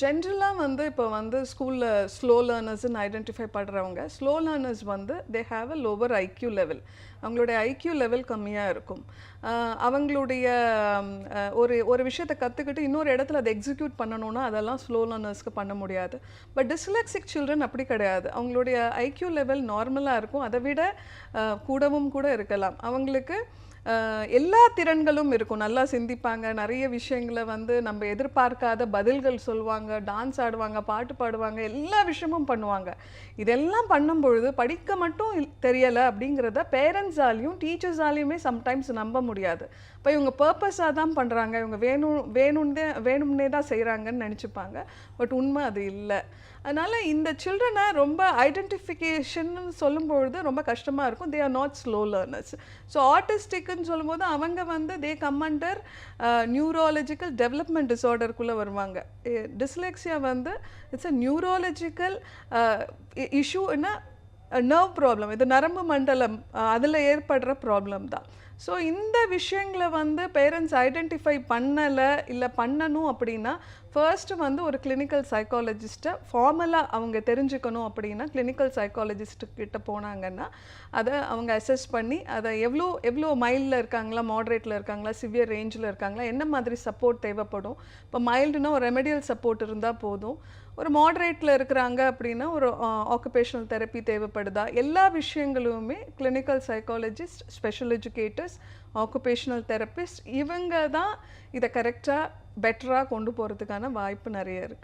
ஜென்ரலாக வந்து இப்போ வந்து ஸ்கூலில் ஸ்லோ லேர்னர்ஸ்ன்னு ஐடென்டிஃபை பண்ணுறவங்க ஸ்லோ லேர்னர்ஸ் வந்து they have a lower IQ level. அவங்களுடைய ஐக்யூ லெவல் கம்மியாக இருக்கும். அவங்களுடைய ஒரு ஒரு விஷயத்தை கற்றுக்கிட்டு இன்னொரு இடத்துல அதை எக்ஸிக்யூட் பண்ணணும்னா அதெல்லாம் ஸ்லோ லேர்னர்ஸ்க்கு பண்ண முடியாது. பட் டிஸ்லெக்சிக் சில்ட்ரன் அப்படி கிடையாது. அவங்களுடைய ஐக்யூ லெவல் நார்மலாக இருக்கும். அதை விட கூடவும் கூட இருக்கலாம். அவங்களுக்கு எல்லா திறன்களும் இருக்கும். நல்லா சிந்திப்பாங்க, நிறைய விஷயங்களை வந்து நம்ம எதிர்பார்க்காத பதில்கள் சொல்லுவாங்க, டான்ஸ் ஆடுவாங்க, பாட்டு பாடுவாங்க, எல்லா விஷயமும் பண்ணுவாங்க. இதெல்லாம் பண்ணும்பொழுது படிக்க மட்டும் தெரியலை அப்படிங்கிறத பேரண்ட்ஸாலையும் டீச்சர்ஸாலையுமே சம்டைம்ஸ் நம்ப முடியாது. இப்போ இவங்க பர்பஸாக தான் பண்ணுறாங்க, இவங்க வேணும்னே தான் செய்கிறாங்கன்னு நினச்சிப்பாங்க. பட் உண்மை அது இல்லை. அதனால் இந்த சில்ட்ரனை ரொம்ப ஐடென்டிஃபிகேஷன் சொல்லும்பொழுது ரொம்ப கஷ்டமாக இருக்கும். They are not slow learners. So ஆட்டிஸ்டிக்னு சொல்லும்போது அவங்க வந்து they come under neurological development டிஸார்டருக்குள்ளே வருவாங்க. டிஸ்லெக்ஸியா வந்து இட்ஸ் அ நியூரோலஜிக்கல் இஷ்யூ என்ன நர்வ் ப்ராப்ளம். இது நரம்பு மண்டலம் அதில் ஏற்படுற ப்ராப்ளம் தான். ஸோ இந்த விஷயங்களை வந்து பேரண்ட்ஸ் ஐடென்டிஃபை பண்ணலை இல்லை பண்ணணும் அப்படின்னா ஃபர்ஸ்ட்டு வந்து ஒரு கிளினிக்கல் சைக்காலஜிஸ்ட்டை ஃபார்மலாக அவங்க தெரிஞ்சுக்கணும். அப்படின்னா கிளினிக்கல் சைக்காலஜிஸ்ட்டுக்கிட்ட போனாங்கன்னா அதை அவங்க அசஸ் பண்ணி அதை எவ்வளோ மைல்டில் இருக்காங்களா, மாட்ரேட்டில் இருக்காங்களா, சிவியர் ரேஞ்சில் இருக்காங்களா, என்ன மாதிரி சப்போர்ட் தேவைப்படும். இப்போ மைல்டுனா ஒரு ரெமெடியல் சப்போர்ட் இருந்தால் போதும். ஒரு மாட்ரேட்டில் இருக்கிறாங்க அப்படின்னா ஒரு ஆக்குபேஷனல் தெரப்பி தேவைப்படுதா, எல்லா விஷயங்களுமே clinical psychologist, special educators, occupational therapist இவங்க தான் இதை கரெக்டாக பெட்டராக கொண்டு போகிறதுக்கான வாய்ப்பு நிறைய இருக்குது.